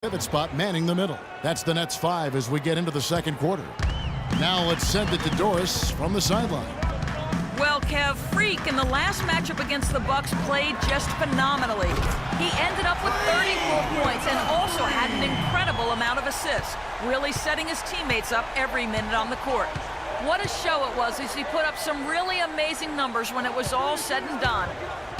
Pivot spot manning the middle. That's the Nets 5 as we get into the second quarter. Now let's send it to Doris from the sideline. Well, Kev, Freak in the last matchup against the Bucks played just phenomenally. He ended up with 34 points and also had an incredible amount of assists, really setting his teammates up every minute on the court. What a show it was as he put up some really amazing numbers when it was all said and done.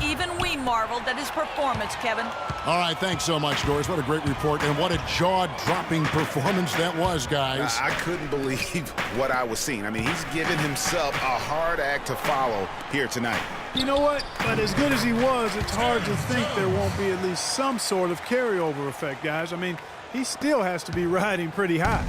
Even we marveled at his performance, Kevin. All right, thanks so much, Doris. What a great report, and what a jaw-dropping performance that was, guys. I couldn't believe what I was seeing. I mean, he's given himself a hard act to follow here tonight. You know what? But as good as he was, it's hard to think there won't be at least some sort of carryover effect, guys. I mean, he still has to be riding pretty high.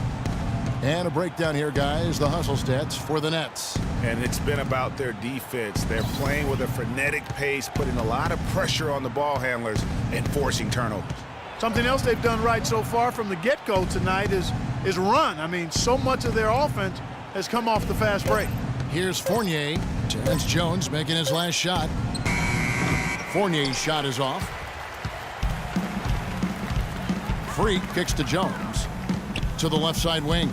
And a breakdown here, guys. The hustle stats for the Nets. And it's been about their defense. They're playing with a frenetic pace, putting a lot of pressure on the ball handlers and forcing turnovers. Something else they've done right so far from the get-go tonight is run. I mean, so much of their offense has come off the fast break. Here's Fournier. Terrence Jones making his last shot. Fournier's shot is off. Freak kicks to Jones. To the left side wing.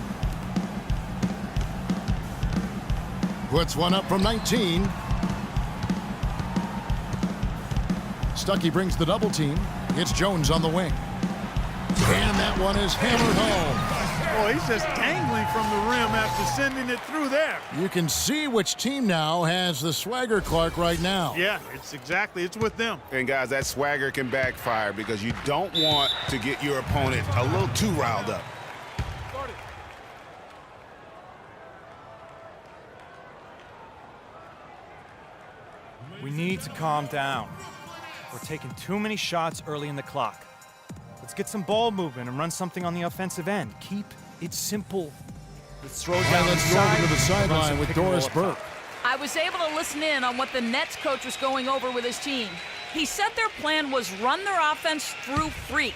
Puts one up from 19. Stuckey brings the double team. It's Jones on the wing. And that one is hammered home. Oh, he's just dangling from the rim after sending it through there. You can see which team now has the swagger, Clark, right now. Yeah, it's with them. And, guys, that swagger can backfire because you don't want to get your opponent a little too riled up. We need to calm down. We're taking too many shots early in the clock. Let's get some ball movement and run something on the offensive end. Keep it simple. Let's throw it down Let's go over to the sideline with Doris Burke. I was able to listen in on what the Nets coach was going over with his team. He said their plan was run their offense through Freak.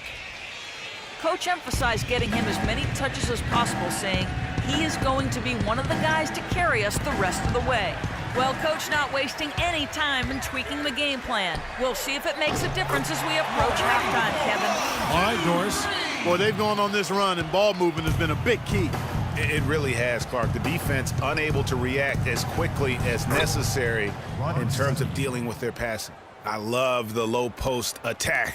Coach emphasized getting him as many touches as possible, saying he is going to be one of the guys to carry us the rest of the way. Well, Coach not wasting any time in tweaking the game plan. We'll see if it makes a difference as we approach halftime, Kevin. All right, Doris. Boy, they've gone on this run, and ball movement has been a big key. It really has, Clark. The defense unable to react as quickly as necessary in terms of dealing with their passing. I love the low post attack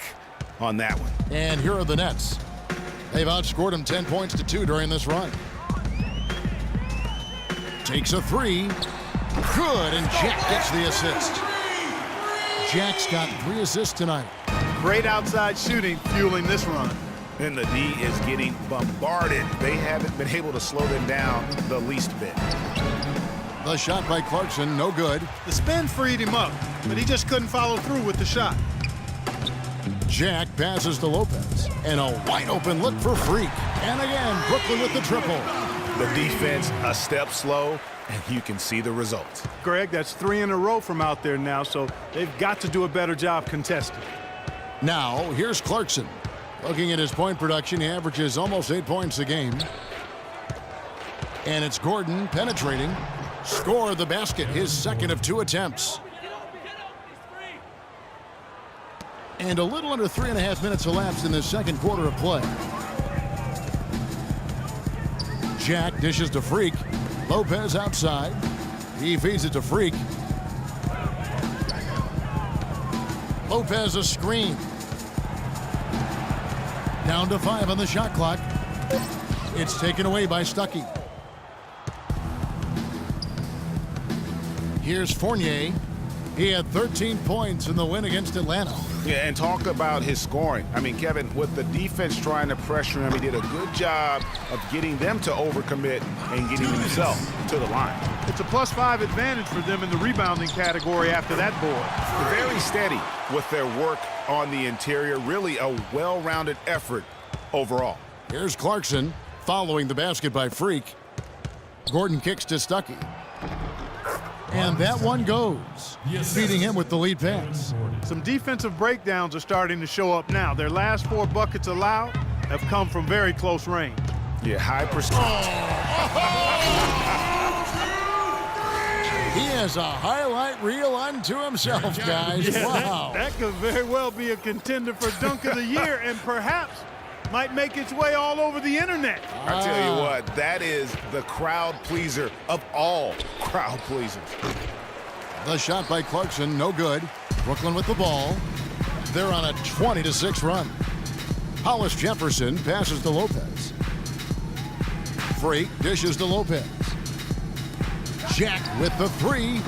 on that one. And here are the Nets. They've outscored them 10 points to 2 during this run. Takes a three. Good, and Jack gets the assist. Jack's got 3 assists tonight. Great outside shooting fueling this run. And the D is getting bombarded. They haven't been able to slow them down the least bit. The shot by Clarkson, no good. The spin freed him up, but he just couldn't follow through with the shot. Jack passes to Lopez. And a wide open look for Freak. And again, Brooklyn with the triple. The defense a step slow, and you can see the results. Greg, that's 3 in a row from out there now, so they've got to do a better job contesting. Now, here's Clarkson. Looking at his point production, he averages almost 8 points a game. And it's Gordon penetrating. Score the basket, his second of 2 attempts. And a little under 3.5 minutes elapsed in the second quarter of play. Jack dishes to Freak. Lopez outside. He feeds it to Freak. Lopez a screen. Down to 5 on the shot clock. It's taken away by Stuckey. Here's Fournier. He had 13 points in the win against Atlanta. Yeah, and talk about his scoring. I mean, Kevin, with the defense trying to pressure him, he did a good job of getting them to overcommit and getting himself to the line. It's a +5 advantage for them in the rebounding category after that board. Very steady with their work on the interior. Really a well-rounded effort overall. Here's Clarkson following the basket by Freak. Gordon kicks to Stuckey. And that one goes, feeding him with the lead pass. Some defensive breakdowns are starting to show up now. Their last 4 buckets allowed have come from very close range. Yeah, high percentage. He has a highlight reel unto himself, guys. Yeah, Wow. that could very well be a contender for Dunk of the Year and perhaps might make its way all over the internet. I tell you what, that is the crowd pleaser of all crowd pleasers. The shot by Clarkson, no good. Brooklyn with the ball. They're on a 20-6 run. Hollis Jefferson passes to Lopez. Freak dishes to Lopez. Jack with the three.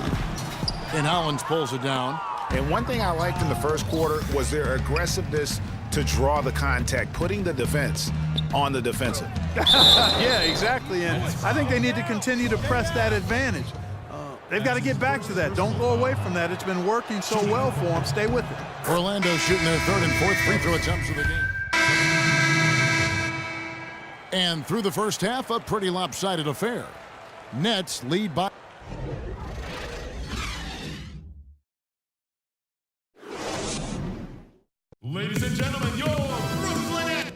And Hollins pulls it down. And one thing I liked in the first quarter was their aggressiveness to draw the contact, putting the defense on the defensive. Yeah, exactly. And I think they need to continue to press that advantage. They've got to get back to that. Don't go away from that. It's been working so well for them. Stay with it. Orlando shooting their third and fourth free throw attempts of the game. And through the first half, a pretty lopsided affair. Nets lead by... Ladies and gentlemen, your Brooklyn Nets.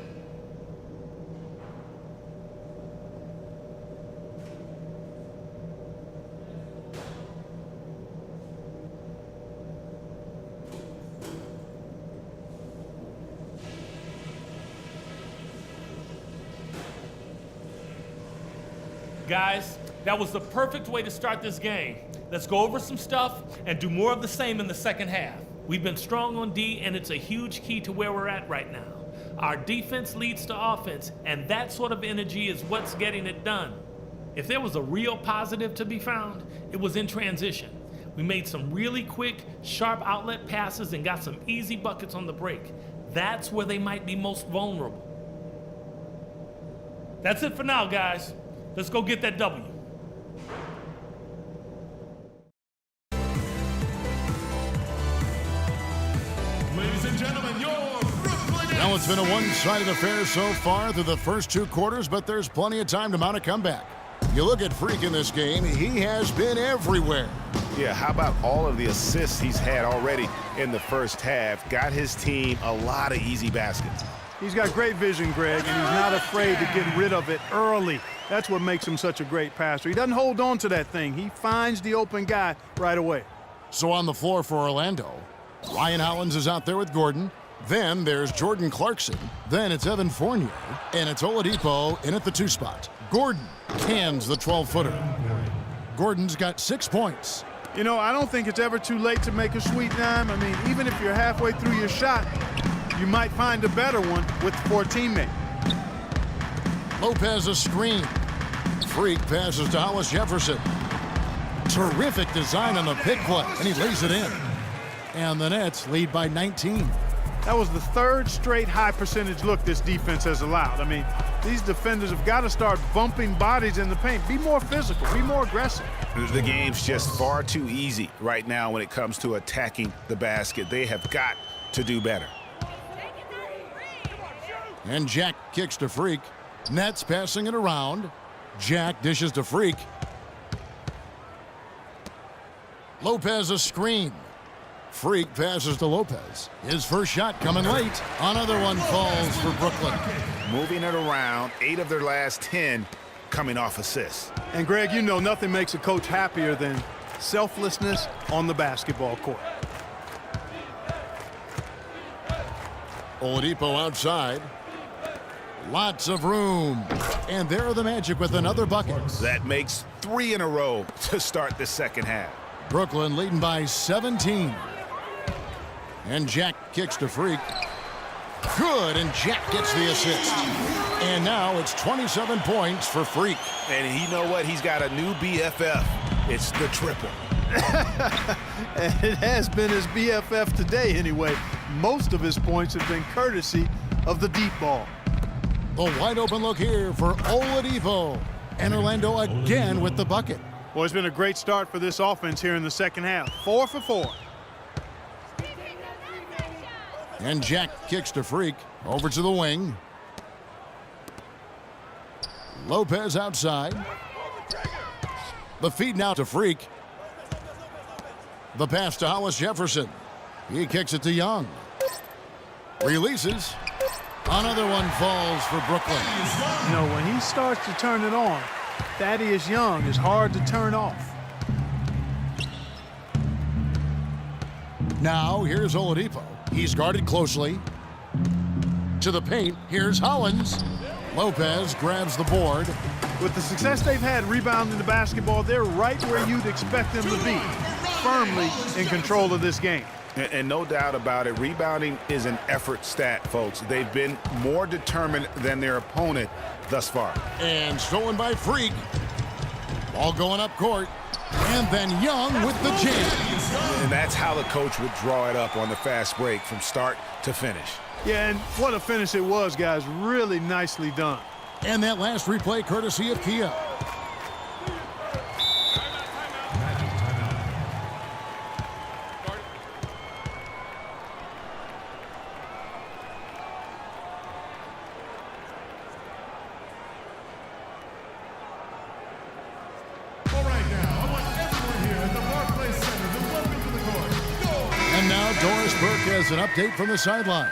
Guys, that was the perfect way to start this game. Let's go over some stuff and do more of the same in the second half. We've been strong on D, and it's a huge key to where we're at right now. Our defense leads to offense, and that sort of energy is what's getting it done. If there was a real positive to be found, it was in transition. We made some really quick, sharp outlet passes and got some easy buckets on the break. That's where they might be most vulnerable. That's it for now, guys. Let's go get that W. Ladies and gentlemen, your Brooklyn Nets. Now it's been a one-sided affair so far through the first two quarters, but there's plenty of time to mount a comeback. You look at Freak in this game, he has been everywhere. Yeah, how about all of the assists he's had already in the first half? Got his team a lot of easy baskets. He's got great vision, Greg, and he's not afraid to get rid of it early. That's what makes him such a great passer. He doesn't hold on to that thing. He finds the open guy right away. So on the floor for Orlando, Ryan Hollins is out there with Gordon. Then there's Jordan Clarkson. Then it's Evan Fournier. And it's Oladipo in at the 2 spot. Gordon cans the 12-footer. Gordon's got 6 points. You know, I don't think it's ever too late to make a sweet dime. I mean, even if you're halfway through your shot, you might find a better one for a teammate. Lopez a screen. Freak passes to Hollis Jefferson. Terrific design on the pick play, and he lays it in. And the Nets lead by 19. That was the third straight high percentage look this defense has allowed. I mean, these defenders have got to start bumping bodies in the paint. Be more physical, be more aggressive. The game's just far too easy right now when it comes to attacking the basket. They have got to do better. And Jack kicks to Freak. Nets passing it around. Jack dishes to Freak. Lopez a screen. Freak passes to Lopez. His first shot coming late. Another one falls for Brooklyn. Moving it around, 8 of their last 10 coming off assists. And Greg, you know nothing makes a coach happier than selflessness on the basketball court. Oladipo outside. Lots of room. And there are the Magic with another bucket. That makes 3 in a row to start the second half. Brooklyn leading by 17. And Jack kicks to Freak. Good, and Jack gets the assist. And now it's 27 points for Freak. And you know what? He's got a new BFF. It's the triple. And it has been his BFF today anyway. Most of his points have been courtesy of the deep ball. The wide open look here for Oladipo. And Orlando again with the bucket. Well, it's been a great start for this offense here in the second half. 4 for 4. And Jack kicks to Freak. Over to the wing. Lopez outside. The feed now to Freak. The pass to Hollis Jefferson. He kicks it to Young. Releases. Another one falls for Brooklyn. You know, when he starts to turn it on, Thaddeus Young is hard to turn off. Now, here's Oladipo. He's guarded closely. to the paint. Here's Hollins. Lopez grabs the board. With the success they've had rebounding the basketball, they're right where you'd expect them to be, firmly in control of this game. And no doubt about it, rebounding is an effort stat, folks. They've been more determined than their opponent thus far. And stolen by Freak. Ball going up court. And then Young with the jam. And that's how the coach would draw it up on the fast break from start to finish. Yeah, and what a finish it was, guys. Really nicely done. And that last replay courtesy of Kia. And now Doris Burke has an update from the sidelines.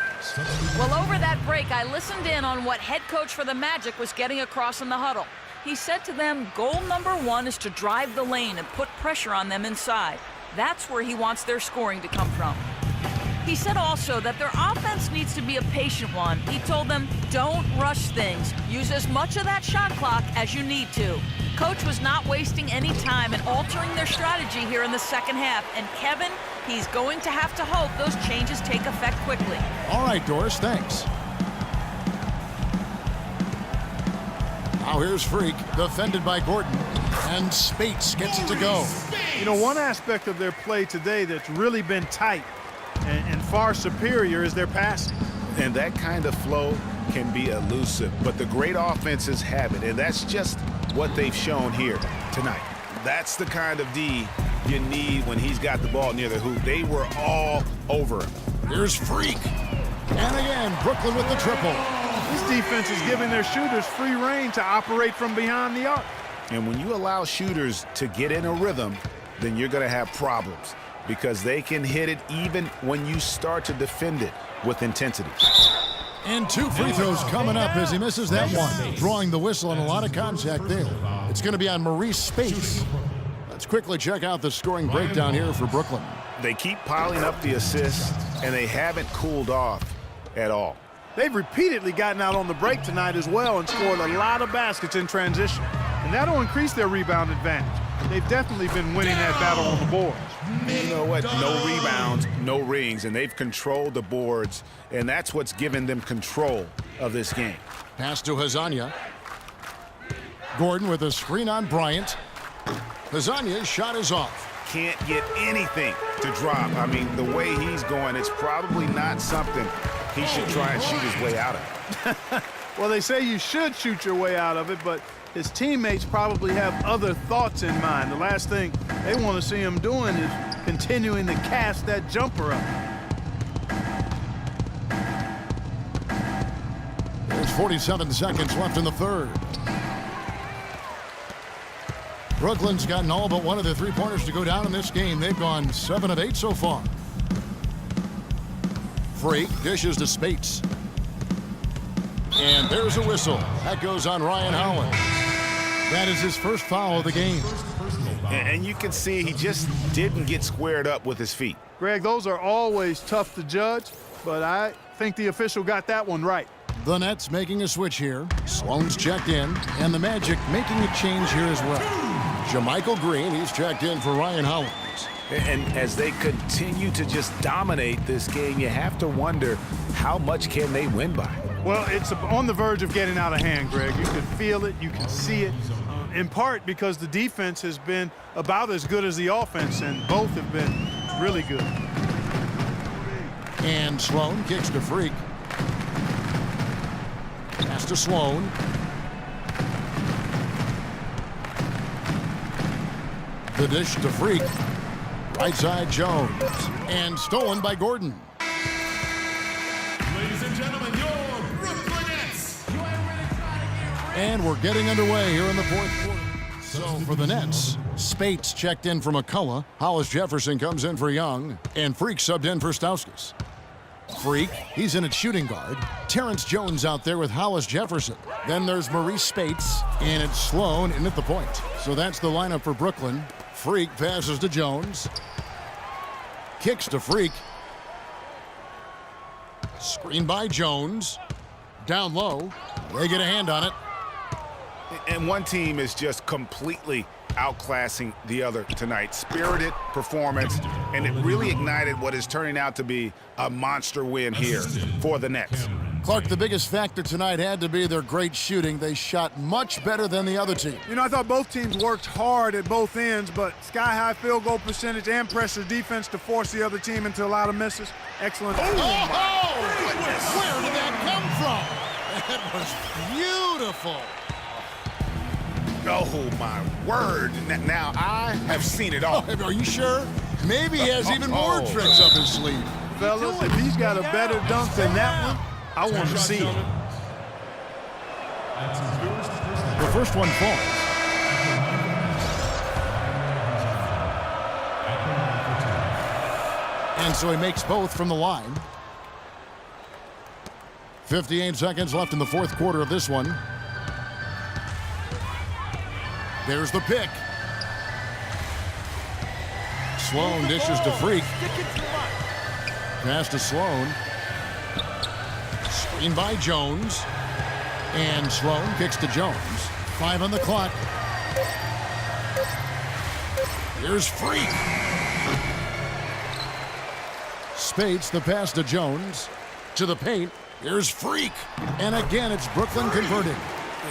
Well, over that break, I listened in on what head coach for the Magic was getting across in the huddle. He said to them, goal number 1 is to drive the lane and put pressure on them inside. That's where he wants their scoring to come from. He said also that their offense needs to be a patient one. He told them, don't rush things. Use as much of that shot clock as you need to. Coach was not wasting any time in altering their strategy here in the second half. And Kevin, he's going to have to hope those changes take effect quickly. All right, Doris, thanks. Now here's Freak, defended by Gordon. And Spates gets it to go. You know, one aspect of their play today that's really been tight and far superior is their passing. And that kind of flow can be elusive, but the great offenses have it, and that's just what they've shown here tonight. That's the kind of D you need when he's got the ball near the hoop. They were all over him. Here's Freak. And again, Brooklyn with the triple. This defense is giving their shooters free reign to operate from behind the arc. And when you allow shooters to get in a rhythm, then you're going to have problems because they can hit it even when you start to defend it with intensity. And 2 free throws coming up as he misses that one. Drawing the whistle and a lot of contact there. It's going to be on Maurice Spates. Let's quickly check out the scoring breakdown here for Brooklyn. They keep piling up the assists, and they haven't cooled off at all. They've repeatedly gotten out on the break tonight as well and scored a lot of baskets in transition. And that'll increase their rebound advantage. They've definitely been winning that battle on the boards. You know what? No rebounds, no rings, and they've controlled the boards, and that's what's given them control of this game. Pass to Hazanya. Gordon with a screen on Bryant. Hazanya's shot is off. Can't get anything to drop. I mean, the way he's going, it's probably not something he should try and shoot his way out of. Well, they say you should shoot your way out of it, but his teammates probably have other thoughts in mind. The last thing they want to see him doing is continuing to cast that jumper up. There's 47 seconds left in the third. Brooklyn's gotten all but one of the three-pointers to go down in this game. They've gone 7 of 8 so far. Freak dishes to Spates. And there's a whistle. That goes on Ryan Hollins. That is his first foul of the game. And you can see he just didn't get squared up with his feet. Greg, those are always tough to judge, but I think the official got that one right. The Nets making a switch here. Sloan's checked in, and the Magic making a change here as well. Jermichael Green, he's checked in for Ryan Hollins. And as they continue to just dominate this game, you have to wonder how much can they win by? Well, it's on the verge of getting out of hand, Greg. You can feel it, you can see it, in part because the defense has been about as good as the offense, and both have been really good. And Sloan kicks to Freak. Pass to Sloan. The dish to Freak. Right side Jones. And stolen by Gordon. Ladies and gentlemen, your Brooklyn Nets. And we're getting underway here in the fourth quarter. So for the Nets, Spates checked in for McCullough. Hollis Jefferson comes in for Young. And Freak subbed in for Stauskas. Freak, he's in at shooting guard. Terrence Jones out there with Hollis Jefferson. Then there's Maurice Spates, and it's Sloan in at the point. So that's the lineup for Brooklyn. Freak passes to Jones. Kicks to Freak. Screen by Jones. Down low. They get a hand on it. And one team is just completely outclassing the other tonight. Spirited performance, and it really ignited what is turning out to be a monster win here for the Nets. Clark, the biggest factor tonight had to be their great shooting. They shot much better than the other team. You know, I thought both teams worked hard at both ends, but sky-high field goal percentage and pressure defense to force the other team into a lot of misses. Excellent. Oh, my goodness. Where did that come from? That was beautiful. Oh, my word. Now, I have seen it all. Oh, are you sure? Maybe he has even more tricks up his sleeve. Fellas, if he's got a better dunk than that one, I want to see it. The first one falls. And so he makes both from the line. 58 seconds left in the fourth quarter of this one. There's the pick. Sloan dishes to Freak. Pass to Sloan. Screen by Jones. And Sloan kicks to Jones. 5 on the clock. Here's Freak. Spates the pass to Jones. To the paint. Here's Freak. And again, it's Brooklyn converting.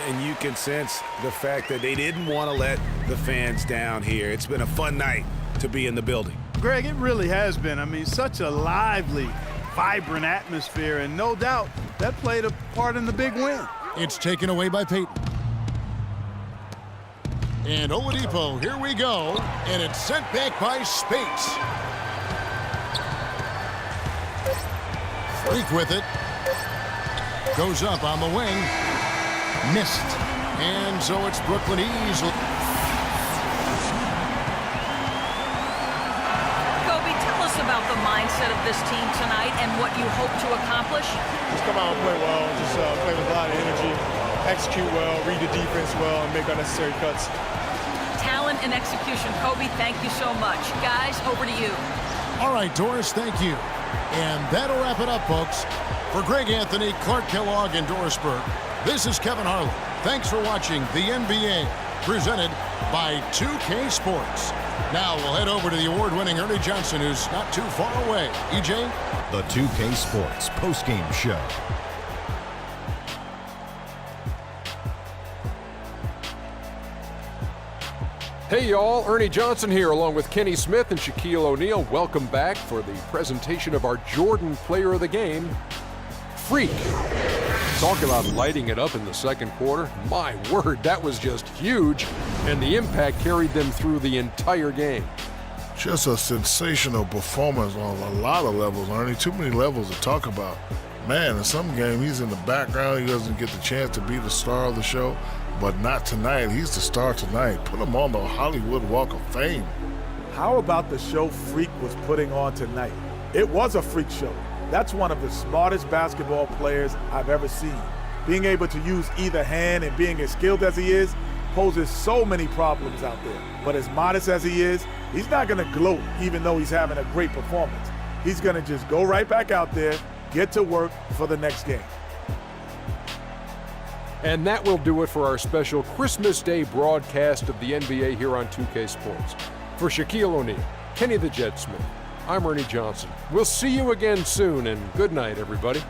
And you can sense the fact that they didn't want to let the fans down here. It's been a fun night to be in the building. Greg, it really has been. I mean, such a lively, vibrant atmosphere, and no doubt that played a part in the big win. It's taken away by Peyton. And Oladipo, here we go. And it's sent back by Spates. Freak with it. Goes up on the wing. Missed. And so it's Brooklyn easily. Kobe, tell us about the mindset of this team tonight and what you hope to accomplish. Just come out and play well, just play with a lot of energy, execute well, read the defense well, and make unnecessary cuts. Talent and execution. Kobe, thank you so much. Guys, over to you. All right, Doris, thank you. And that'll wrap it up, folks. For Greg Anthony, Clark Kellogg, and Doris Burke, this is Kevin Harlan. Thanks for watching the NBA, presented by 2K Sports. Now we'll head over to the award-winning Ernie Johnson, who's not too far away. EJ? The 2K Sports postgame show. Hey y'all, Ernie Johnson here along with Kenny Smith and Shaquille O'Neal. Welcome back for the presentation of our Jordan Player of the Game, Freak. Talk about lighting it up in the second quarter. My word, that was just huge, and the impact carried them through the entire game. Just a sensational performance on a lot of levels, Ernie. Too many levels to talk about. Man, in some game, he's in the background. He doesn't get the chance to be the star of the show, but not tonight. He's the star tonight. Put him on the Hollywood Walk of Fame. How about the show Freak was putting on tonight? It was a freak show. That's one of the smartest basketball players I've ever seen. Being able to use either hand and being as skilled as he is poses so many problems out there. But as modest as he is, he's not going to gloat even though he's having a great performance. He's going to just go right back out there, get to work for the next game. And that will do it for our special Christmas Day broadcast of the NBA here on 2K Sports. For Shaquille O'Neal, Kenny the Jet Smith, I'm Ernie Johnson. We'll see you again soon, and good night, everybody.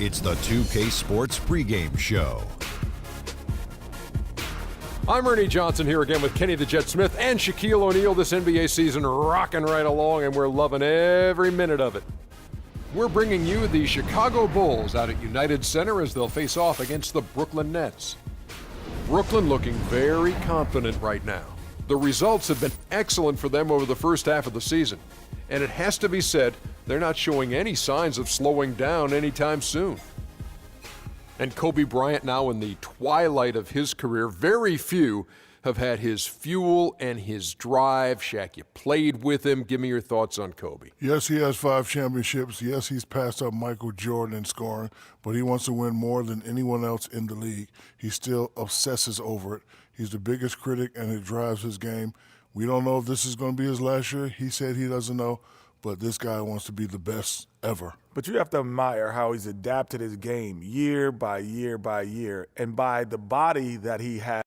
It's the 2K Sports pregame show. I'm Ernie Johnson here again with Kenny the Jet Smith and Shaquille O'Neal. This NBA season rocking right along, and we're loving every minute of it. We're bringing you the Chicago Bulls out at United Center as they'll face off against the Brooklyn Nets. Brooklyn looking very confident right now. The results have been excellent for them over the first half of the season, and it has to be said they're not showing any signs of slowing down anytime soon. And Kobe Bryant now in the twilight of his career, very few have had his fuel and his drive. Shaq, you played with him. Give me your thoughts on Kobe. Yes, he has 5 championships. Yes, he's passed up Michael Jordan in scoring, but he wants to win more than anyone else in the league. He still obsesses over it. He's the biggest critic, and it drives his game. We don't know if this is going to be his last year. He said he doesn't know, but this guy wants to be the best ever. But you have to admire how he's adapted his game year by year by year, and by the body that he has.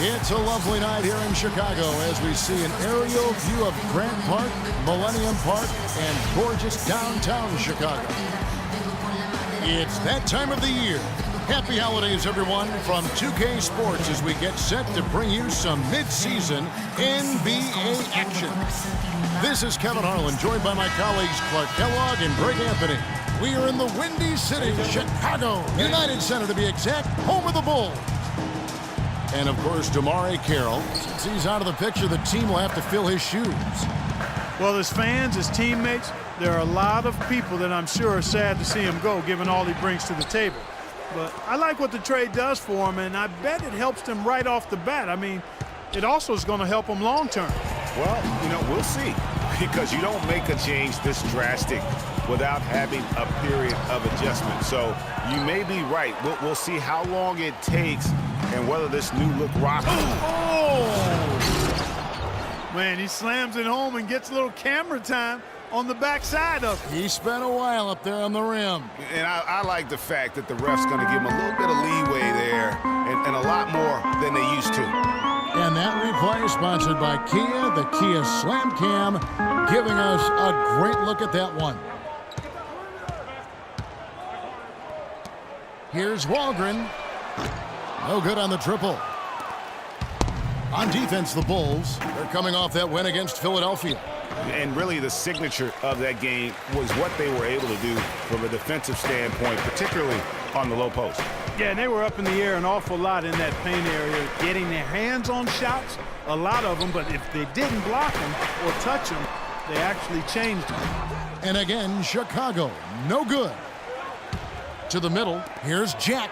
It's a lovely night here in Chicago as we see an aerial view of Grant Park, Millennium Park, and gorgeous downtown Chicago. It's that time of the year. Happy holidays, everyone, from 2K Sports as we get set to bring you some mid-season NBA action. This is Kevin Harlan, joined by my colleagues Clark Kellogg and Greg Anthony. We are in the Windy City, Chicago, United Center to be exact, home of the Bulls. And, of course, DeMarre Carroll. Since he's out of the picture, the team will have to fill his shoes. Well, as fans, as teammates, there are a lot of people that I'm sure are sad to see him go, given all he brings to the table. But I like what the trade does for him, and I bet it helps them right off the bat. I mean, it also is going to help them long term. Well, we'll see, because you don't make a change this drastic without having a period of adjustment. So you may be right. We'll see how long it takes and whether this new look roster. Oh! Man, he slams it home and gets a little camera time on the backside of it. He spent a while up there on the rim. And I like the fact that the ref's going to give him a little bit of leeway there and a lot more than they used to. And that replay is sponsored by Kia, the Kia Slam Cam, giving us a great look at that one. Here's Walgren. No good on the triple. On defense, the Bulls, they're coming off that win against Philadelphia. And really the signature of that game was what they were able to do from a defensive standpoint, particularly on the low post. Yeah, and they were up in the air an awful lot in that paint area, getting their hands on shots, a lot of them, but if they didn't block them or touch them, they actually changed them. And again, Chicago, no good. To the middle, here's Jack.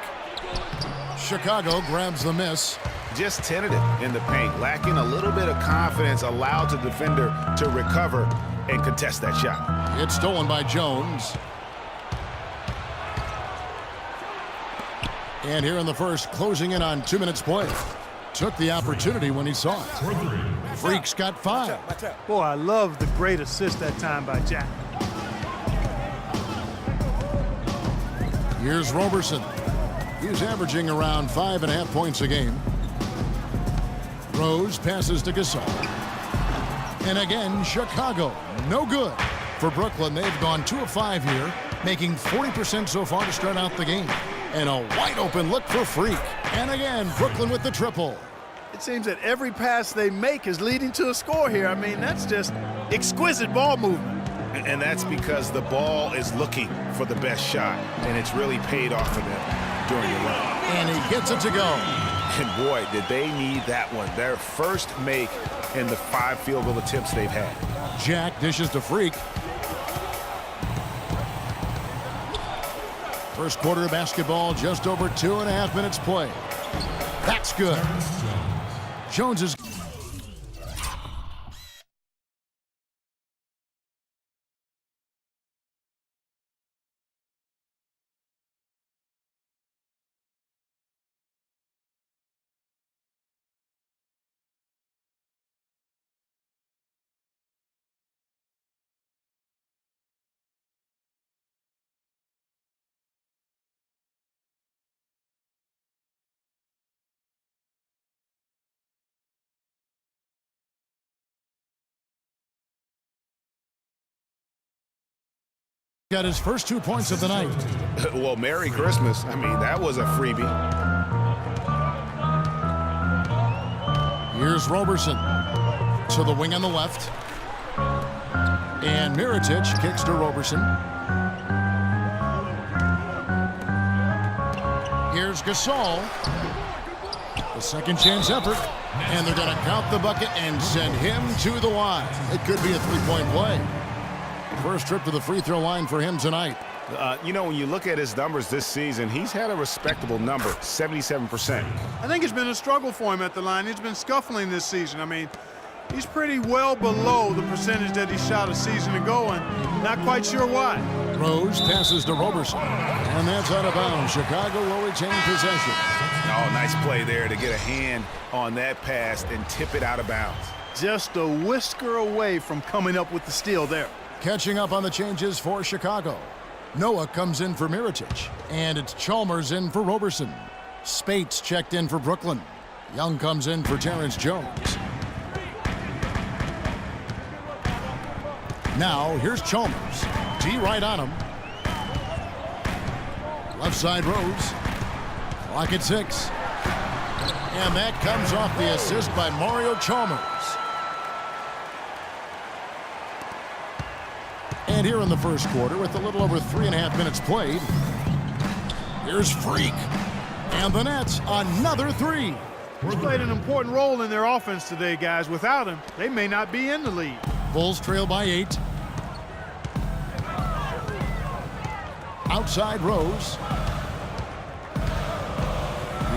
Chicago grabs the miss. Just tentative in the paint, lacking a little bit of confidence, allowed the defender to recover and contest that shot. It's stolen by Jones. And here in the first, closing in on 2 minutes play. Took the opportunity when he saw it. Freak's got 5. Boy, I love the great assist that time by Jack. Here's Roberson. He's averaging around 5.5 points a game. Rose passes to Gasol. And again, Chicago, no good. For Brooklyn, they've gone 2 of 5 here, making 40% so far to start out the game. And a wide open look for Freak. And again, Brooklyn with the triple. It seems that every pass they make is leading to a score here. I mean, that's just exquisite ball movement. And that's because the ball is looking for the best shot, and it's really paid off for them during the run. And he gets it to go. And boy, did they need that one. Their first make in the 5 field goal attempts they've had. Jack dishes to Freak. First quarter of basketball, just over 2.5 minutes play. That's good. Jones is Got his first 2 points of the night. Well, Merry Christmas. I mean, that was a freebie. Here's Roberson to the wing on the left. And Mirotic kicks to Roberson. Here's Gasol. The second chance effort. And they're going to count the bucket and send him to the line. It could be a three-point play. First trip to the free throw line for him tonight. You know, when you look at his numbers this season, he's had a respectable number, 77%. I think it's been a struggle for him at the line. He's been scuffling this season. I mean, he's pretty well below the percentage that he shot a season ago, and not quite sure why. Rose passes to Roberson, and that's out of bounds. Chicago will retain possession. Oh, nice play there to get a hand on that pass and tip it out of bounds. Just a whisker away from coming up with the steal there. Catching up on the changes for Chicago. Noah comes in for Mirotic, and it's Chalmers in for Roberson. Spates checked in for Brooklyn. Young comes in for Terrence Jones. Now, here's Chalmers. D right on him. Left side Rose. Clock at 6. And that comes off the assist by Mario Chalmers. And here in the first quarter, with a little over 3.5 minutes played, here's Freak. And the Nets, another three. He's played an important role in their offense today, guys. Without him, they may not be in the lead. Bulls trail by 8. Outside Rose.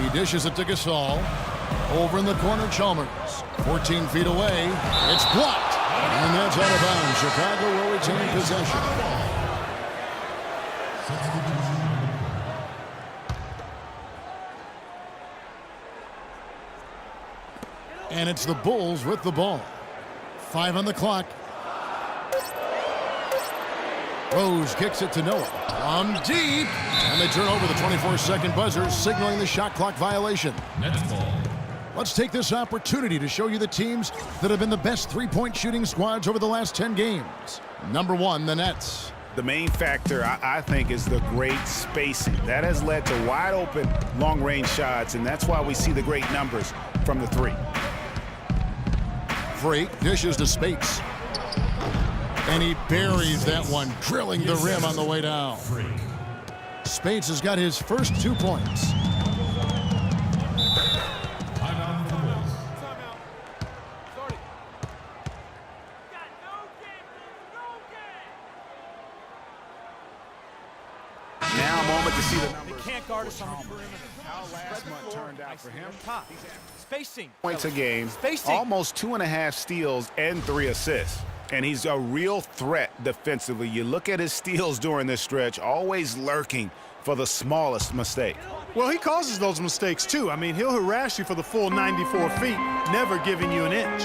He dishes it to Gasol. Over in the corner, Chalmers. 14 feet away. It's blocked. And that's out of bounds. Chicago will retain possession. And it's the Bulls with the ball. 5 on the clock. Rose kicks it to Noah. From deep. And they turn over the 24-second buzzer, signaling the shot clock violation. Let's take this opportunity to show you the teams that have been the best three-point shooting squads over the last 10 games. Number 1, the Nets. The main factor, I think, is the great spacing. That has led to wide-open, long-range shots, and that's why we see the great numbers from the three. Freak dishes to Spates. And he buries that one, drilling the rim on the way down. Spates has got his first 2 points. Now a moment to see the numbers. They can't guard us on the perimeter. How last month turned out for him. Spacing. Points a game, Spacing. almost 2.5 steals and 3 assists. And he's a real threat defensively. You look at his steals during this stretch, always lurking for the smallest mistake. Well, he causes those mistakes, too. I mean, he'll harass you for the full 94 feet, never giving you an inch.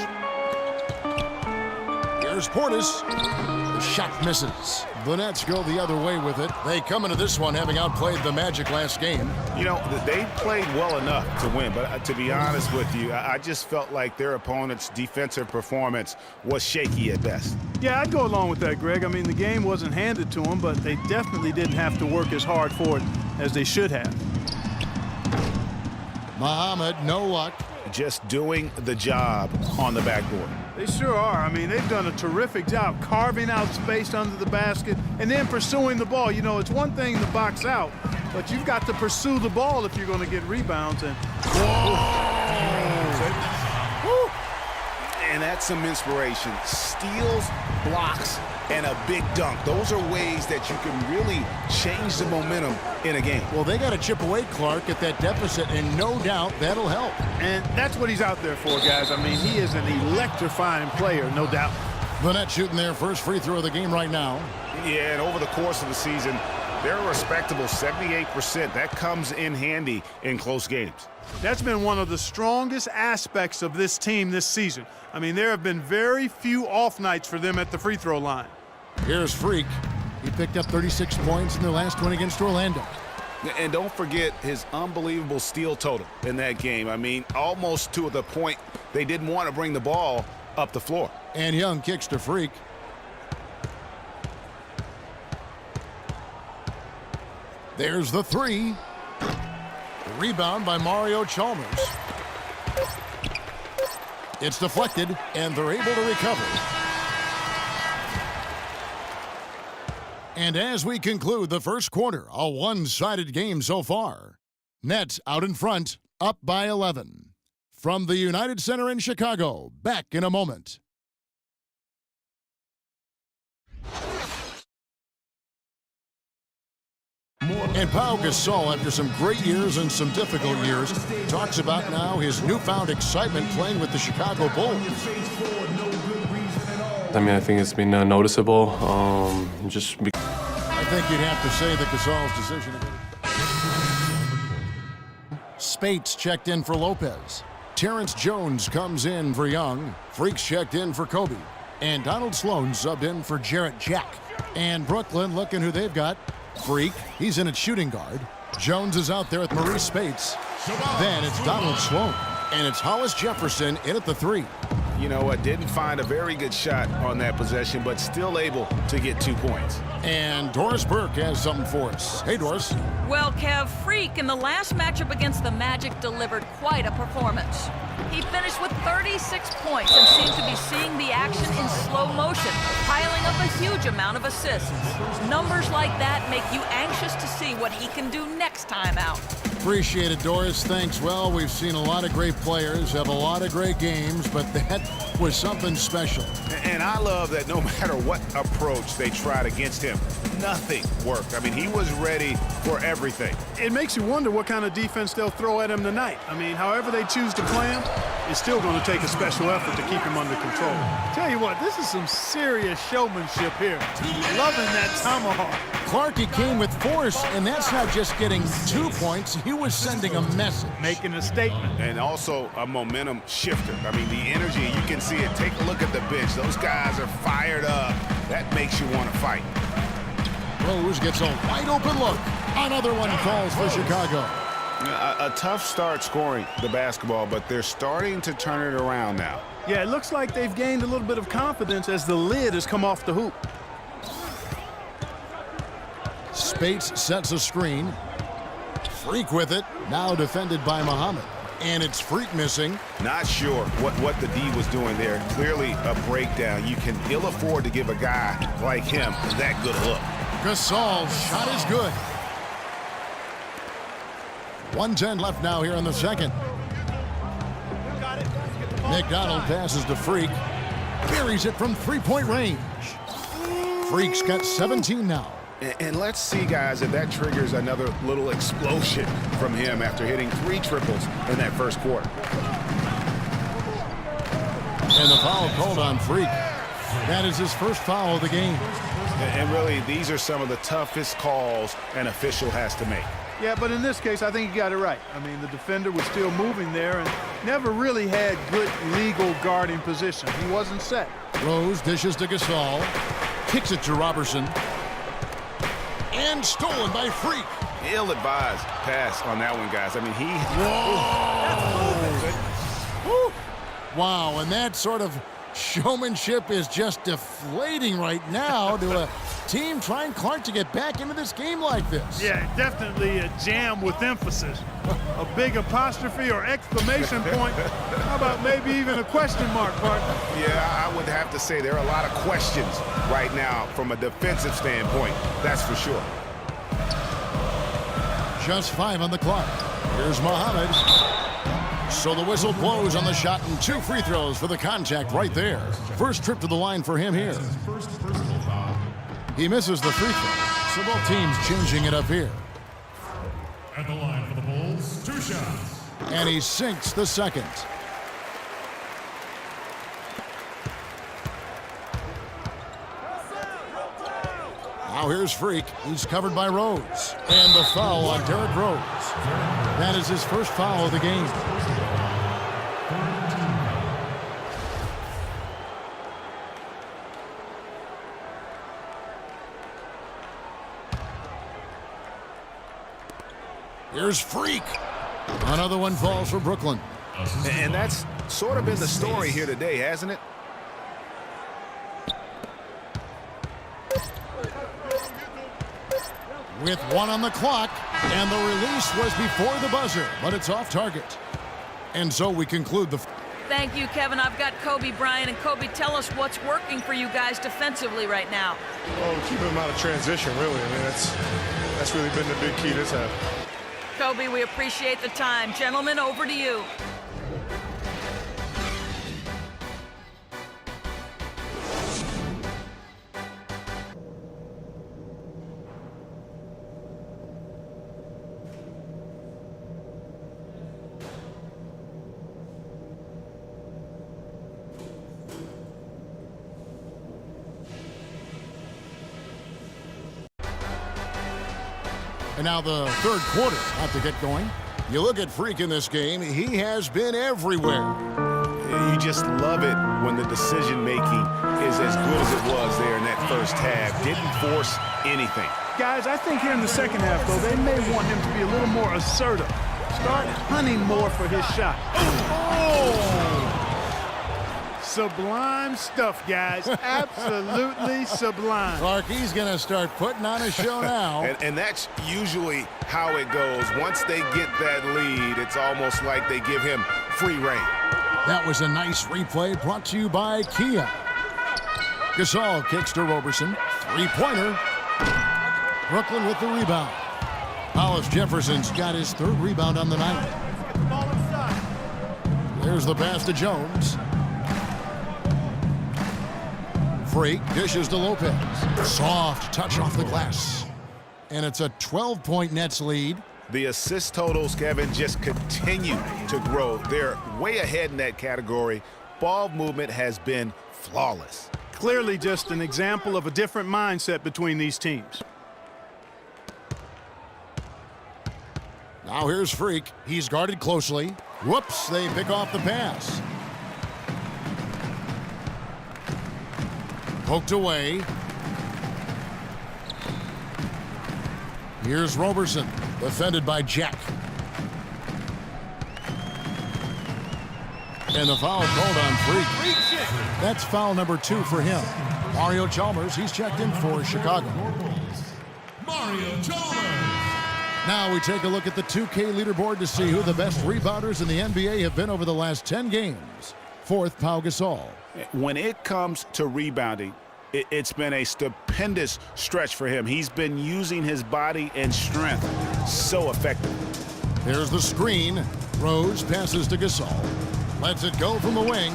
Here's Portis. The shot misses. The Nets go the other way with it. They come into this one having outplayed the Magic last game. You know, they played well enough to win, but to be honest with you, I just felt like their opponent's defensive performance was shaky at best. Yeah, I'd go along with that, Greg. I mean, the game wasn't handed to them, but they definitely didn't have to work as hard for it as they should have. Muhammad, no luck. Just doing the job on the backboard. They sure are. I mean, they've done a terrific job carving out space under the basket and then pursuing the ball. You know, it's one thing to box out, but you've got to pursue the ball if you're going to get rebounds. And And that's some inspiration. Steals, blocks, and a big dunk. Those are ways that you can really change the momentum in a game. Well, they got to chip away, Clark, at that deficit, and no doubt that'll help. And that's what he's out there for, guys. I mean, he is an electrifying player, no doubt. The Nets shooting their first free throw of the game right now. Yeah, and over the course of the season, they're a respectable 78%. That comes in handy in close games. That's been one of the strongest aspects of this team this season. I mean, there have been very few off nights for them at the free throw line. Here's Freak. He picked up 36 points in their last win against Orlando. And don't forget his unbelievable steal total in that game. I mean, almost to the point they didn't want to bring the ball up the floor. And Young kicks to Freak. There's the three. Rebound by Mario Chalmers. It's deflected, and they're able to recover. And as we conclude the first quarter, a one-sided game so far. Nets out in front, up by 11. From the United Center in Chicago, back in a moment. And Pau Gasol, after some great years and some difficult years, talks about now his newfound excitement playing with the Chicago Bulls. I mean, I think it's been noticeable. I think you'd have to say that Gasol's decision. Spates checked in for Lopez. Terrence Jones comes in for Young. Freaks checked in for Kobe. And Donald Sloan subbed in for Jarrett Jack. And Brooklyn looking who they've got. Freak, he's in at shooting guard. Jones is out there with Maurice Spates. Then it's Donald Sloan. And it's Hollis Jefferson in at the three. You know what? Didn't find a very good shot on that possession, but still able to get 2 points. And Doris Burke has something for us. Hey, Doris. Well, Kev, Freak in the last matchup against the Magic delivered quite a performance. He finished with 36 points and seemed to be seeing the action in slow motion, piling up a huge amount of assists. Numbers like that make you anxious to see what he can do next time out. Appreciate it, Doris. Thanks. Well, we've seen a lot of great players have a lot of great games, but that was something special. And I love that no matter what approach they tried against him, nothing worked. I mean, he was ready for everything. It makes you wonder what kind of defense they'll throw at him tonight. I mean, however they choose to play him, it's still going to take a special effort to keep him under control. Tell you what, this is some serious showmanship here. Loving that tomahawk. Clarkie came with force, and that's not just getting 2 points. He was sending a message. Making a statement. And also a momentum shifter. I mean, the energy, you can see it. Take a look at the bench. Those guys are fired up. That makes you want to fight. Rose gets a wide open look. Another one falls for Chicago. A tough start scoring the basketball, but they're starting to turn it around now. Yeah, it looks like they've gained a little bit of confidence as the lid has come off the hoop. Spates sets a screen. Freak with it. Now defended by Muhammad. And it's Freak missing. Not sure what the D was doing there. Clearly a breakdown. You can ill afford to give a guy like him that good a look. Gasol's shot is good. 1:10 left now here in the second. McDonald passes to Freak. Buries it from three-point range. Freak's got 17 now. And let's see, guys, if that triggers another little explosion from him after hitting 3 triples in that first quarter. And the foul called on Freak. That is his first foul of the game. And really, these are some of the toughest calls an official has to make. Yeah, but in this case, I think he got it right. I mean, the defender was still moving there and never really had good legal guarding position. He wasn't set. Rose dishes to Gasol. Kicks it to Robertson. And stolen by Freak. Ill-advised pass on that one, guys. I mean, Whoa. Wow, and that sort of showmanship is just deflating right now to a team trying Clark to get back into this game like this. Yeah, definitely a jam with emphasis. A big apostrophe or exclamation point. How about maybe even a question mark, partner? Yeah, I would have to say there are a lot of questions right now from a defensive standpoint. That's for sure. Just 5 on the clock. Here's Muhammad. So the whistle blows on the shot and 2 free throws for the contact right there. First trip to the line for him here. He misses the free throw. So both teams changing it up here. At the line for the Bulls, 2 shots. And he sinks the second. Now here's Freak. He's covered by Rose. And the foul on Derrick Rose. That is his first foul of the game. Here's Freak. Another one falls for Brooklyn. And that's sort of been the story here today, hasn't it? with 1 on the clock, and the release was before the buzzer, but it's off target. And so we conclude the... Thank you, Kevin. I've got Kobe Bryant. And Kobe, tell us what's working for you guys defensively right now. Well, we're keeping them out of transition, really. I mean, that's really been the big key this half. Kobe, we appreciate the time. Gentlemen, over to you. And now the third quarter about to get going. You look at Freak in this game, he has been everywhere. You just love it when the decision-making is as good as it was there in that first half. Didn't force anything. Guys, I think here in the second half, though, they may want him to be a little more assertive. Start hunting more for his shot. Oh! Sublime stuff, guys. Absolutely sublime. Clark, he's going to start putting on a show now. and that's usually how it goes. Once they get that lead, it's almost like they give him free rein. That was a nice replay brought to you by Kia. Gasol kicks to Roberson. Three-pointer. Brooklyn with the rebound. Hollis Jefferson's got his third rebound on the night. There's the pass to Jones. Freak dishes to Lopez. Soft touch off the glass. And it's a 12-point Nets lead. The assist totals, Kevin, just continue to grow. They're way ahead in that category. Ball movement has been flawless. Clearly just an example of a different mindset between these teams. Now here's Freak. He's guarded closely. Whoops, they pick off the pass. Poked away. Here's Roberson, defended by Jack. And the foul called on Freak. That's foul number 2 for him. Mario Chalmers, he's checked in for Chicago. Mario Chalmers. Now we take a look at the 2K leaderboard to see who the best rebounders in the NBA have been over the last 10 games. Fourth, Pau Gasol. When it comes to rebounding, it's been a stupendous stretch for him. He's been using his body and strength so effectively. There's the screen. Rose passes to Gasol. Lets it go from the wing.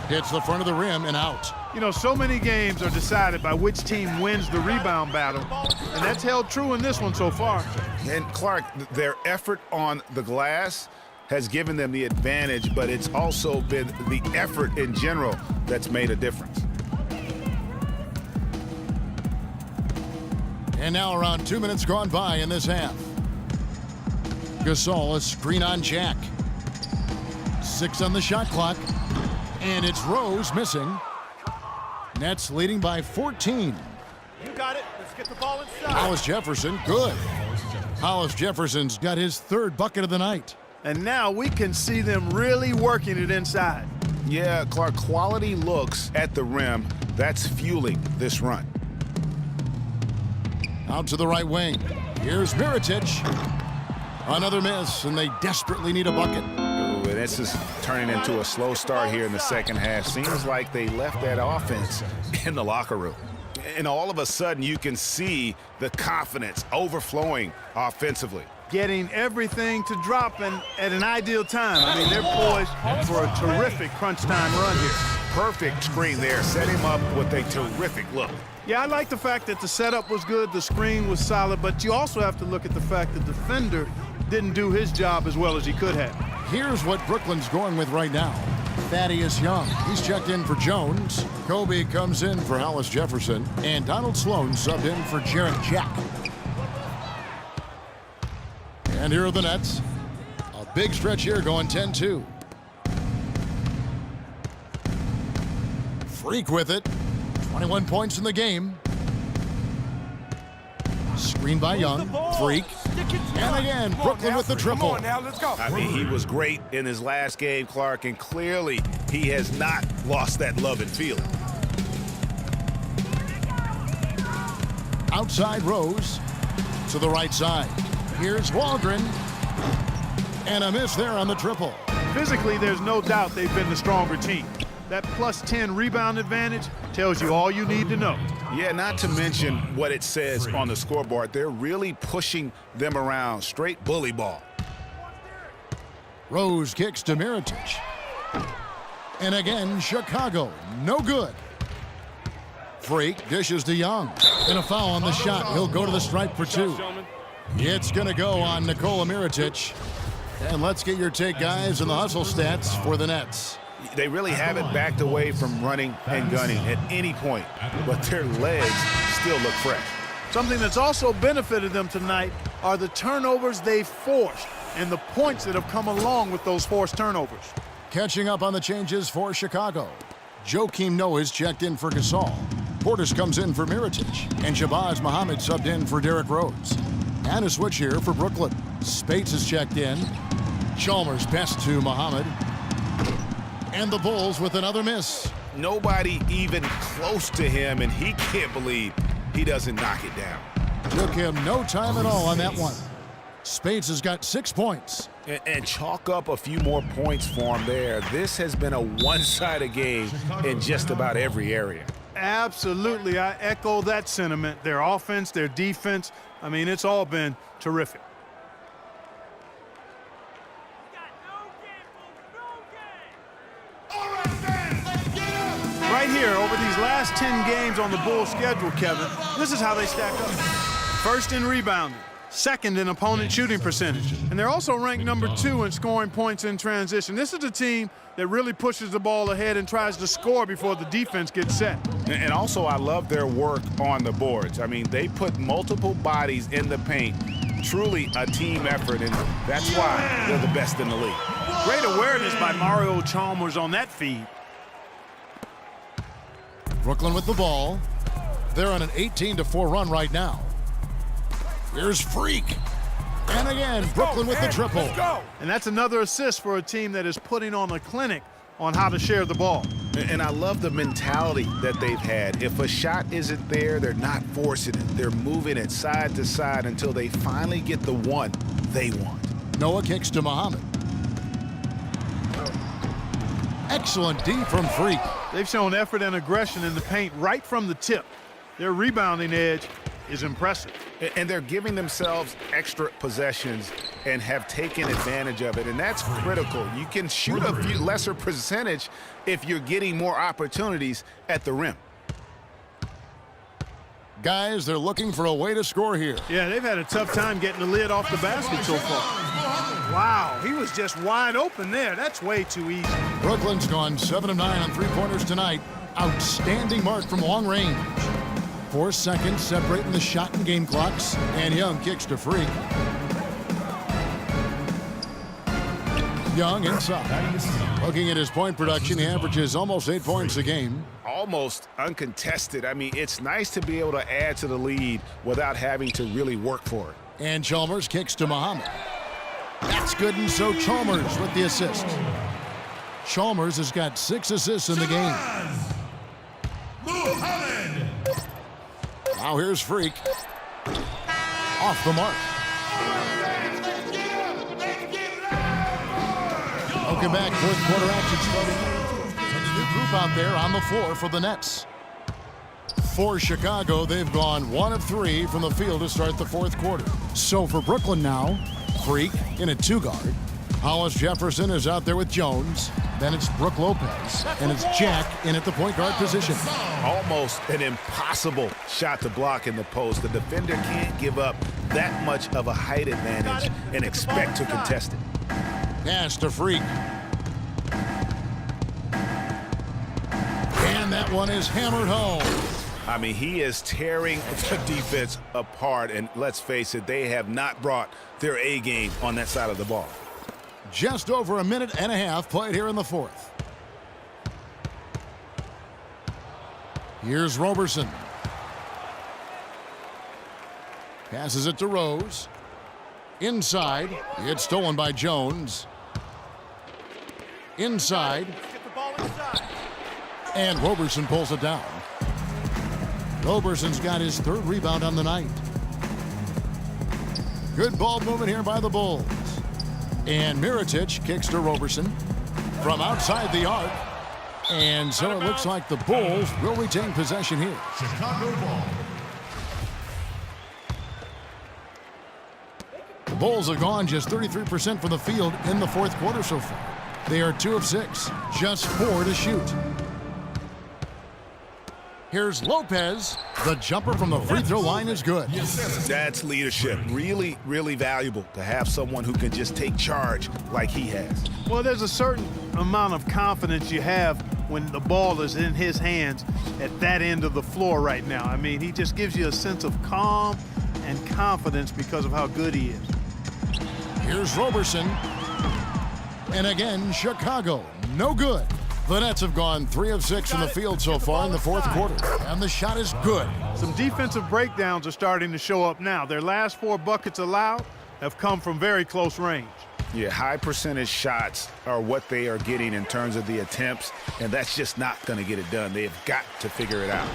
Hits the front of the rim and out. You know, so many games are decided by which team wins the rebound battle, and that's held true in this one so far. And Clark, their effort on the glass has given them the advantage, but it's also been the effort in general that's made a difference. And now around 2 minutes gone by in this half. Gasol, a screen on Jack. 6 on the shot clock. And it's Rose missing. Nets leading by 14. You got it. Let's get the ball inside. Hollis Jefferson, good. Hollis Jefferson's got his third bucket of the night. And now we can see them really working it inside. Yeah, Clark, quality looks at the rim. That's fueling this run. Out to the right wing. Here's Mirotic. Another miss, and they desperately need a bucket. Ooh, this is turning into a slow start here in the second half. Seems like they left that offense in the locker room. And all of a sudden, you can see the confidence overflowing offensively. Getting everything to drop at an ideal time. I mean, they're poised for a terrific crunch time run here. Perfect screen there. Set him up with a terrific look. Yeah, I like the fact that the setup was good, the screen was solid, but you also have to look at the fact that the defender didn't do his job as well as he could have. Here's what Brooklyn's going with right now. Thaddeus Young, he's checked in for Jones. Kobe comes in for Hollis Jefferson. And Donald Sloan subbed in for Jarrett Jack. And here are the Nets. A big stretch here going 10-2. Freak with it. 21 points in the game. Screen by Young. Freak. And again, Brooklyn with the triple. I mean, he was great in his last game, Clark, and clearly he has not lost that love and feeling. Outside Rose. to the right side. Here's Waldron. And a miss there on the triple. Physically, there's no doubt they've been the stronger team. That plus 10 rebound advantage tells you all you need to know. Yeah, not to mention what it says on the scoreboard. They're really pushing them around. Straight bully ball. Rose kicks to Mirotic. And again, Chicago, no good. Freak dishes to Young. And a foul on the shot. He'll go to the stripe for two. It's going to go on Nikola Mirotic. And let's get your take, guys, on the hustle stats for the Nets. They really haven't backed away from running and gunning at any point, but their legs still look fresh. Something that's also benefited them tonight are the turnovers they've forced and the points that have come along with those forced turnovers. Catching up on the changes for Chicago. Joakim Noah is checked in for Gasol. Portis comes in for Mirotic. And Shabazz Muhammad subbed in for Derrick Rose. And a switch here for Brooklyn. Spates is checked in. Chalmers best to Muhammad. And the Bulls with another miss. Nobody even close to him, and he can't believe he doesn't knock it down. Took him no time at all on that one. Spates has got 6 points. And chalk up a few more points for him there. This has been a one-sided game in just about every area. Absolutely, I echo that sentiment. Their offense, their defense, I mean, it's all been terrific. Right here, over these last 10 games on the Bulls schedule, Kevin, this is how they stack up. First in rebounding, second in opponent shooting percentage, and they're also ranked number 2 in scoring points in transition. This is a team that really pushes the ball ahead and tries to score before the defense gets set. And also, I love their work on the boards. I mean, they put multiple bodies in the paint. Truly a team effort, and that's why they're the best in the league. Great awareness by Mario Chalmers on that feed. Brooklyn with the ball. They're on an 18-4 run right now. Here's Freak. And again, Brooklyn with the triple. And that's another assist for a team that is putting on a clinic on how to share the ball. And I love the mentality that they've had. If a shot isn't there, they're not forcing it. They're moving it side to side until they finally get the one they want. Noah kicks to Muhammad. Excellent D from Freak. They've shown effort and aggression in the paint right from the tip. Their rebounding edge is impressive. And they're giving themselves extra possessions and have taken advantage of it, and that's critical. You can shoot a few lesser percentage if you're getting more opportunities at the rim. Guys, they're looking for a way to score here. Yeah, they've had a tough time getting the lid off the basket so far. Wow, he was just wide open there. That's way too easy. Brooklyn's gone 7 of 9 on three-pointers tonight. Outstanding mark from long range. 4 seconds separating the shot and game clocks. And Young kicks to Freak. Young inside. Looking at his point production, he averages almost 8 points a game. Almost uncontested. I mean, it's nice to be able to add to the lead without having to really work for it. And Chalmers kicks to Muhammad. That's good, and so Chalmers with the assist. Chalmers has got 6 assists in the game. Now here's Freak. Off the mark. Welcome back. Fourth quarter action starting. There's a new group out there on the floor for the Nets. For Chicago, they've gone 1 of 3 from the field to start the fourth quarter. So for Brooklyn now, Freak in a 2-guard. Hollis Jefferson is out there with Jones. Then it's Brook Lopez. And it's Jack in at the point guard position. Almost an impossible shot to block in the post. The defender can't give up that much of a height advantage and expect to contest it. Pass to Freak. And that one is hammered home. I mean, he is tearing the defense apart. And let's face it, they have not brought their A game on that side of the ball. Just over a minute and a half played here in the fourth. Here's Roberson. Passes it to Rose. Inside. It's stolen by Jones. Inside. And Roberson pulls it down. Roberson's got his 3rd rebound on the night. Good ball movement here by the Bulls. And Mirotic kicks to Roberson from outside the arc. And so it looks like the Bulls will retain possession here. Chicago ball. The Bulls have gone just 33% from the field in the fourth quarter so far. They are 2 of 6, just 4 to shoot. Here's Lopez. The jumper from the free throw line is good. That's leadership. Really, really valuable to have someone who can just take charge like he has. Well, there's a certain amount of confidence you have when the ball is in his hands at that end of the floor right now. I mean, he just gives you a sense of calm and confidence because of how good he is. Here's Roberson. And again, Chicago. No good. The Nets have gone 3 of 6 from the field so far in the fourth quarter. And the shot is good. Some defensive breakdowns are starting to show up now. Their last 4 buckets allowed have come from very close range. Yeah, high percentage shots are what they are getting in terms of the attempts, and that's just not going to get it done. They have got to figure it out.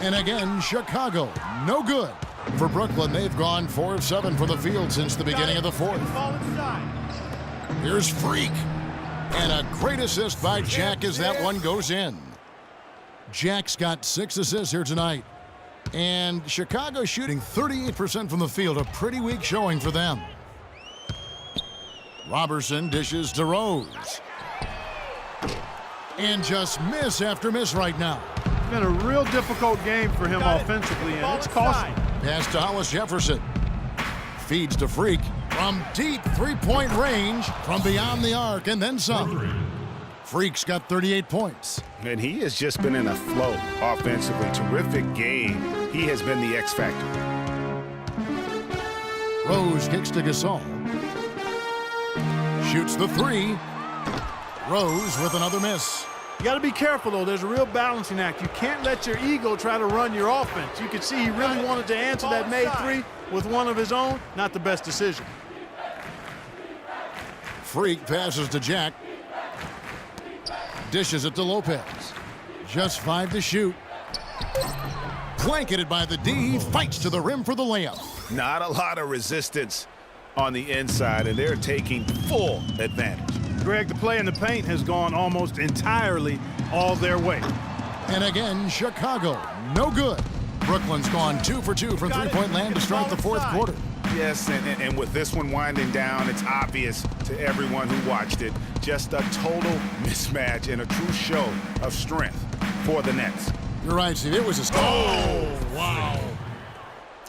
And again, Chicago. No good. For Brooklyn, they've gone 4 of 7 from the field since the beginning of the fourth. Here's Freak. And a great assist by Jack as that one goes in. Jack's got 6 assists here tonight. And Chicago shooting 38% from the field, a pretty weak showing for them. Roberson dishes to Rose. And just miss after miss right now. It's been a real difficult game for him offensively, and it's costing. Pass to Hollis Jefferson. Feeds to Freak. From deep three-point range, from beyond the arc, and then some. Freak's got 38 points. And he has just been in a flow offensively. Terrific game. He has been the X factor. Rose kicks to Gasol. Shoots the 3. Rose with another miss. You got to be careful, though. There's a real balancing act. You can't let your ego try to run your offense. You could see he really wanted to answer that made 3 with one of his own. Not the best decision. Freak passes to Jack. Dishes it to Lopez. Just 5 to shoot. Blanketed by the D. He fights to the rim for the layup. Not a lot of resistance on the inside, and they're taking full advantage. Greg, the play in the paint has gone almost entirely all their way. And again, Chicago, no good. Brooklyn's gone 2 for 2 from three-point land to start the fourth quarter. Yes, and with this one winding down, it's obvious to everyone who watched it. Just a total mismatch and a true show of strength for the Nets. You're right, Steve. It was a start. Oh, wow.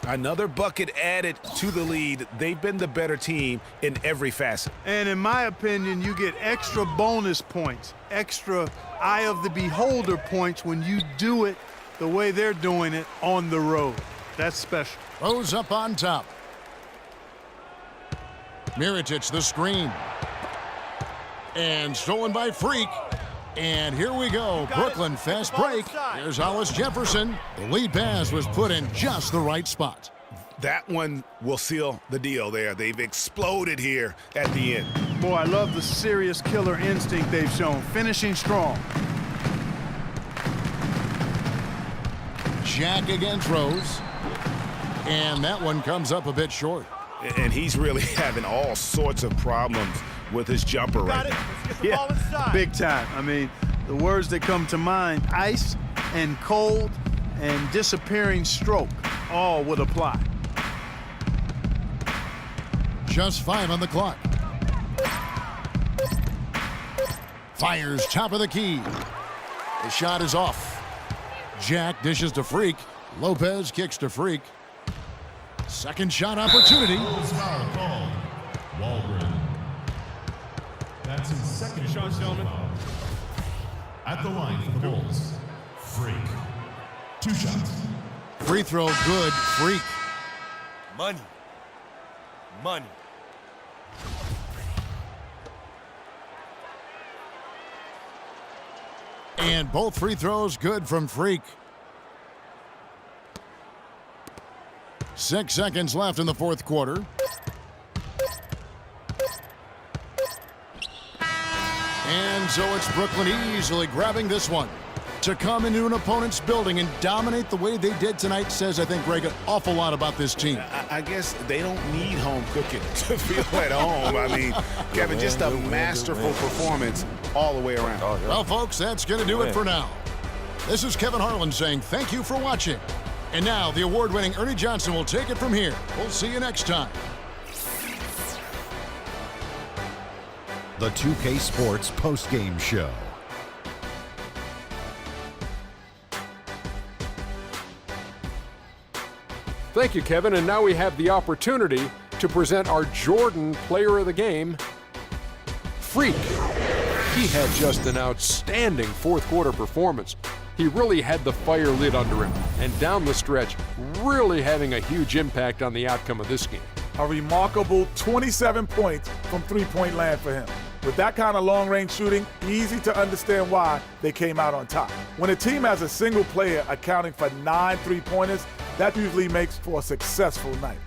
Another bucket added to the lead. They've been the better team in every facet. And in my opinion, you get extra bonus points, extra eye of the beholder points when you do it the way they're doing it on the road. That's special. Rose up on top. Mirotic the screen. And stolen by Freak. And here we go. Brooklyn fast break. Here's Hollis Jefferson. The lead pass was put in just the right spot. That one will seal the deal there. They've exploded here at the end. Boy, I love the serious killer instinct they've shown. Finishing strong. Jack against Rose. And that one comes up a bit short. And he's really having all sorts of problems with his jumper right now. Yeah, big time. I mean, the words that come to mind, ice and cold and disappearing stroke, all would apply. Just 5 on the clock. Fires top of the key. The shot is off. Jack dishes to Freak. Lopez kicks to Freak. Second shot opportunity. Foul called. Walgren. That's his second shot, gentlemen. At the line for the Bulls. Freak. 2 shots. Free throw good. Freak. Money. Money. And both free throws good from Freak. 6 seconds left in the fourth quarter. And so it's Brooklyn easily grabbing this one. To come into an opponent's building and dominate the way they did tonight says, I think, Greg, an awful lot about this team. I guess they don't need home cooking to feel at home. I mean, Kevin, just a masterful performance all the way around. Well, folks, that's going to do it for now. This is Kevin Harlan saying thank you for watching. And now the award-winning Ernie Johnson will take it from here. We'll see you next time. The 2K Sports postgame show. Thank you, Kevin. And now we have the opportunity to present our Jordan Player of the Game, Freak. He had just an outstanding fourth quarter performance. He really had the fire lit under him, and down the stretch, really having a huge impact on the outcome of this game. A remarkable 27 points from three-point land for him. With that kind of long-range shooting, easy to understand why they came out on top. When a team has a single player accounting for 9 three-pointers, that usually makes for a successful night.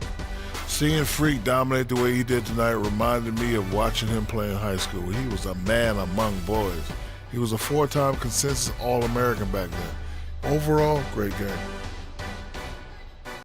Seeing Freak dominate the way he did tonight reminded me of watching him play in high school. He was a man among boys. He was a 4-time consensus All-American back then. Overall, great game.